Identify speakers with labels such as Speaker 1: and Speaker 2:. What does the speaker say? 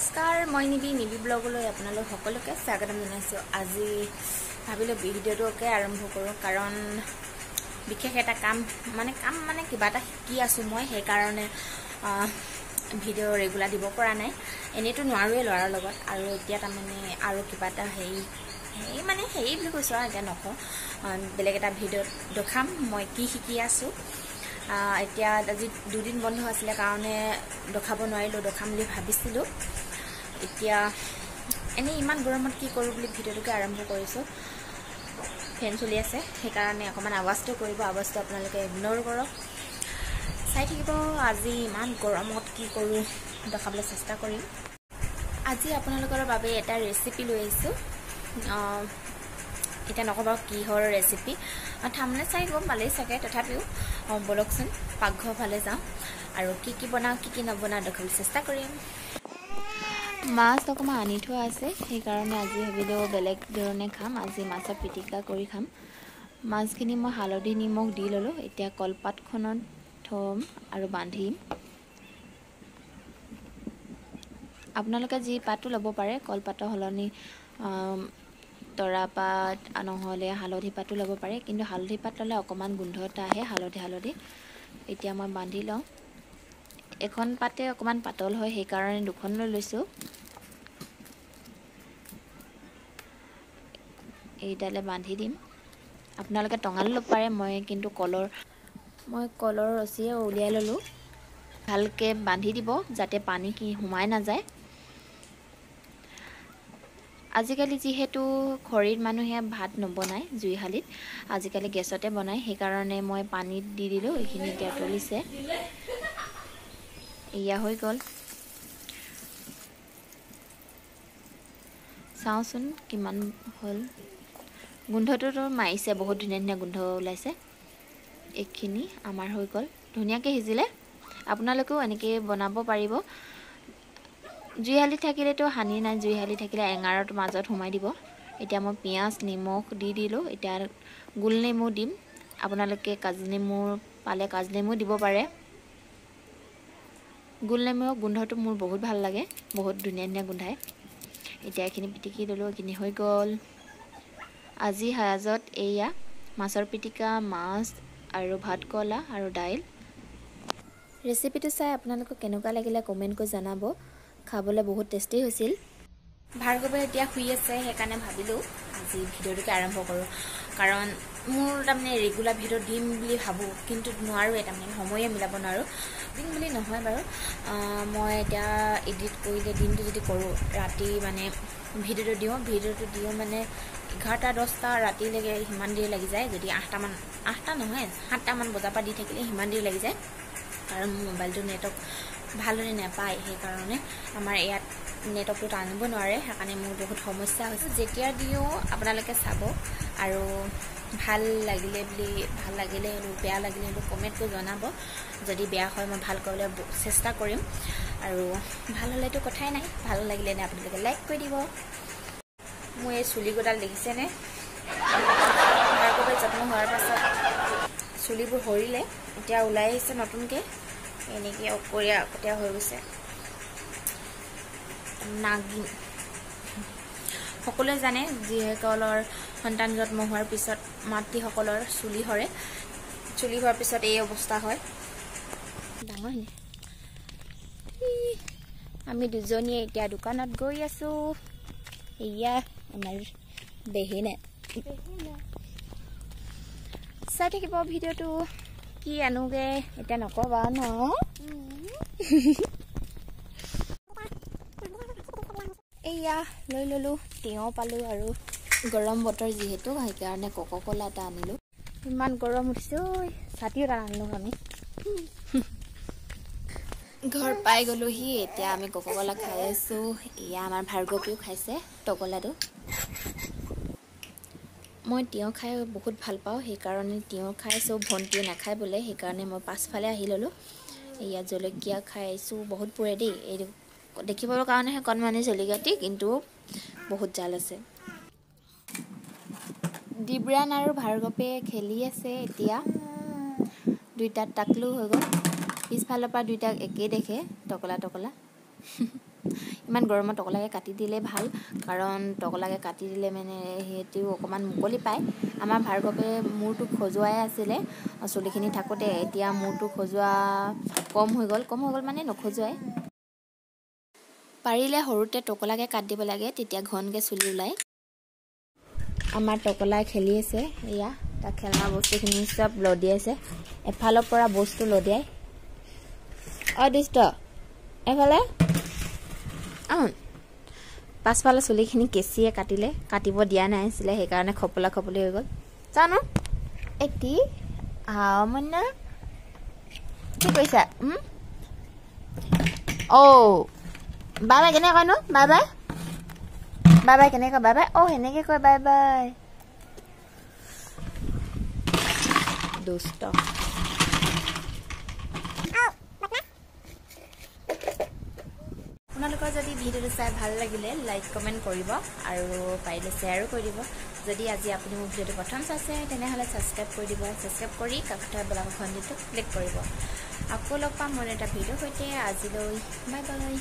Speaker 1: নমস্কাৰ মই নিবি ব্লগলৈ আপোনালোক সকলোকে স্বাগতম জনাইছো। আজি ভাবিলো ভিডিঅ'টোকে আৰম্ভ কৰোঁ কাৰণ বিশেষ এটা কাম মানে কিবা এটা শিকি আছো মই, সেই কাৰণে ভিডিঅ' ৰেগুলাৰ দিব পৰা নাই। এনেতো নোৱাৰোৱে ল'ৰাৰ লগত, আৰু এতিয়া তাৰমানে আৰু কিবা এটা হেৰি বুলি কৈছোঁ আৰু এতিয়া নকওঁ, বেলেগ এটা ভিডিঅ'ত দেখাম মই কি শিকি আছোঁ। এতিয়া আজি দুদিন বন্ধ আছিলে কাৰণে দেখাব নোৱাৰিলোঁ, দেখাম বুলি ভাবিছিলোঁ। এতিয়া এনেই ইমান গৰমত কি কৰোঁ বুলি ভিডিঅ'টোকে আৰম্ভ কৰিছোঁ। ফেন চলি আছে সেইকাৰণে অকণমান আৱাজটো কৰিব, আৱাজটো আপোনালোকে ইগন'ৰ কৰক, চাই থাকিব। আজি ইমান গৰমত কি কৰোঁ দেখাবলৈ চেষ্টা কৰিম। আজি আপোনালোকৰ বাবে এটা ৰেচিপি লৈ আহিছোঁ। এতিয়া নক'ব কিহৰ ৰেচিপি, থামনে চাই গম পালেই চাগে, তথাপিও বলকচোন পাকঘৰ ফালে যাওঁ আৰু কি বনাওঁ কি নবনাওঁ দেখাবলৈ চেষ্টা কৰিম। মাছ অকণমান আনি থোৱা আছে, সেইকাৰণে আজি ভাবিলোঁ বেলেগ ধৰণে খাম। আজি মাছৰ পিটিকা কৰি খাম। মাছখিনি মই হালধি নিমখ দি ল'লোঁ। এতিয়া কলপাতখনত থ'ম আৰু বান্ধিম। আপোনালোকে যি পাতো ল'ব পাৰে, কলপাতৰ সলনি তৰা পাত নহ'লে হালধি পাতো ল'ব পাৰে, কিন্তু হালধি পাত ল'লে অকণমান গোন্ধ এটা আহে, হালধি। এতিয়া মই বান্ধি লওঁ। এখন পাতে অকণমান পাতল হয়, সেইকাৰণে দুখন লৈ লৈছোঁ। এইডালে বান্ধি দিম। আপোনালোকে টঙালি ল'ব পাৰে, মই কিন্তু কলৰ ৰছীয়ে উলিয়াই ল'লোঁ। ভালকৈ বান্ধি দিব যাতে পানী সোমাই নাযায়। আজিকালি যিহেতু খৰিত মানুহে ভাত নবনায় জুইশালিত, আজিকালি গেছতে বনায়, সেইকাৰণে মই পানীত দি দিলোঁ। এইখিনি এতিয়া তুলিছে, এয়া হৈ গ'ল। চাওঁচোন কিমান হ'ল। গোন্ধটোতো মাৰিছে, বহুত ধুনীয়া গোন্ধ ওলাইছে। এইখিনি আমাৰ হৈ গ'ল, ধুনীয়াকৈ সিজিলে। আপোনালোকেও এনেকৈ বনাব পাৰিব। জুইশালি থাকিলেতো হানি নাই, জুইশালি থাকিলে এঙাৰৰ মাজত সোমাই দিব। এতিয়া মই পিঁয়াজ নিমখ দি দিলোঁ। এতিয়া গোল নেমু দিম। আপোনালোকে কাজি নেমু পালে কাজি নেমু দিব পাৰে। গোল নেমুৰ গোন্ধটো মোৰ বহুত ভাল লাগে, বহুত ধুনীয়া গোন্ধায়। এতিয়া এইখিনি পিটিকি ল'লোঁ, এইখিনি হৈ গ'ল। আজি সাজত এয়া মাছৰ পিটিকা, মাছ আৰু ভাতকলা আৰু দাইল। ৰেচিপিটো চাই আপোনালোকক কেনেকুৱা লাগিলে কমেণ্ট কৰি জনাব। খাবলৈ বহুত টেষ্টি হৈছিল। ভাৰ্গৱে এতিয়া শুই আছে, সেইকাৰণে ভাবিলোঁ আজি ভিডিঅ'টোকে আৰম্ভ কৰোঁ। কাৰণ মোৰ তাৰমানে ৰেগুলাৰ ভিডিঅ' দিম বুলি ভাবোঁ, কিন্তু নোৱাৰোঁৱে, তাৰমানে সময়ে মিলাব নোৱাৰোঁ। দিম বুলি নহয় বাৰু, মই এতিয়া এডিট কৰিলে দিনটো যদি কৰোঁ, ৰাতি মানে ভিডিঅ'টো দিওঁ মানে 11-10টা ৰাতিলৈকে সিমান দেৰি লাগি যায়। যদি 7টামান বজাৰ পৰা দি থাকিলে সিমান দেৰি লাগি যায়, কাৰণ মোৰ মোবাইলটো নেটৱৰ্ক ভালদৰে নাপায়। সেইকাৰণে আমাৰ ইয়াত নেটৱৰ্কটো টানিব নোৱাৰে, সেইকাৰণে মোৰ বহুত সমস্যা হৈছে। যেতিয়া দিওঁ আপোনালোকে চাব, আৰু ভাল লাগিলে হ'লেও বেয়া লাগিলে হ'লেও কমেণ্ট কৰি জনাব। যদি বেয়া হয় মই ভাল কৰিবলৈ চেষ্টা কৰিম, আৰু ভাল হ'লেতো কথাই নাই, ভাল লাগিলে আপোনালোকে লাইক কৰি দিব। মোৰ এই চুলি গোডাল দেখিছেনে? ভাৰ্গৱে যত্ন হোৱাৰ পাছত চুলিবোৰ সৰিলে, এতিয়া ওলাই আহিছে নতুনকৈ, এনেকৈ অকতীয়া হৈ গৈছে। নাগিন সকলোৱে জানে, যিসকলৰ সন্তান জন্ম হোৱাৰ পিছত মাতৃসকলৰ চুলি সৰে, চুলি হোৱাৰ পিছত এই অৱস্থা হয়। ডাঙৰ নে? আমি দুজনীয়ে এতিয়া দোকানত গৈ আছোঁ। এয়া আমাৰ বেহিনে চাই থাকিব ভিডিঅ'টো। কি আনোগে এতিয়া নকবা ন? এয়া লৈ ল'লোঁ, তিয়ঁহ পালোঁ, আৰু গৰম বতৰ যিহেতু সেইকাৰণে ক'লা এটা আনিলোঁ। ইমান গৰম উঠিছে ঐ, ছাতিও এটা আনিলোঁ আমি। ঘৰ পাই গ'লোহি, এতিয়া আমি ক'লা খাই আছোঁ। এয়া আমাৰ ভাৰ্গৱেও খাইছে টকলাটো। মই তিয়ঁহ খাই বহুত ভাল পাওঁ, সেইকাৰণে তিয়ঁহ খাইছোঁ। ভণ্টিয়ে নাখায় বোলে, সেইকাৰণে মই পাছফালে আহি ল'লোঁ। ইয়াত জলকীয়া খাইছোঁ, বহুত পুৰে দেই। এইটো দেখিবৰ কাৰণেহে কণমানি জলকীয়াটি, কিন্তু বহুত জাল আছে। দিব্যান আৰু ভাৰ্গৱে খেলি আছে এতিয়া। দুইটাত টাকলু হৈ গ'ল। পিছফালৰ পৰা দুইটাক একেই দেখে, টকলা। ইমান গৰমত টকলাকে কাটি দিলে ভাল, কাৰণ টকলাকে কাটি দিলে মানে সিহঁতিও অকণমান মুকলি পায়। আমাৰ ভাৰ্গৱে মূৰটো খজুৱাই আছিলে চুলিখিনি থাকোঁতে, এতিয়া মূৰটো খজুৱা কম হৈ গ'ল মানে নখজুৱাই। পাৰিলে সৰুতে টকলাকে কাটি দিব লাগে, তেতিয়া ঘনকৈ চুলি ওলায়। আমাৰ টকলাই খেলি আছে, এয়া তাৰ খেলনা বস্তুখিনি চব লদিয়াইছে, এফালৰ পৰা বস্তু লদিয়াই। দুষ্ট এফালে পাছফালে চুলিখিনি কেঁচিয়ে কাটিলে, কাটিব দিয়া নাছিলে, সেইকাৰণে খপলা খপলি হৈ গ'ল। জানো এটি মইনা কি কৰিছা? বাই বাই কেনেকৈ কয়নো? বাই বাই বাই বাই কেনেকৈ কয়? বাই বাই সেনেকৈ কয় বাই বাই। দুষ্ট। আপোনালোকৰ যদি ভিডিঅ'টো চাই ভাল লাগিলে লাইক কমেণ্ট কৰিব আৰু পাৰিলে শ্বেয়াৰো কৰি দিব। যদি আজি আপুনি মোৰ ভিডিঅ'টো প্ৰথম চাইছে তেনেহ'লে ছাবস্ক্ৰাইব কৰি দিব, ছাবস্ক্ৰাইব কৰি কাষতে বেল আইকনটো ক্লিক কৰিব। আকৌ লগ পাম মোৰ এটা ভিডিঅ'ৰ সৈতে। আজিলৈ বাই বাই।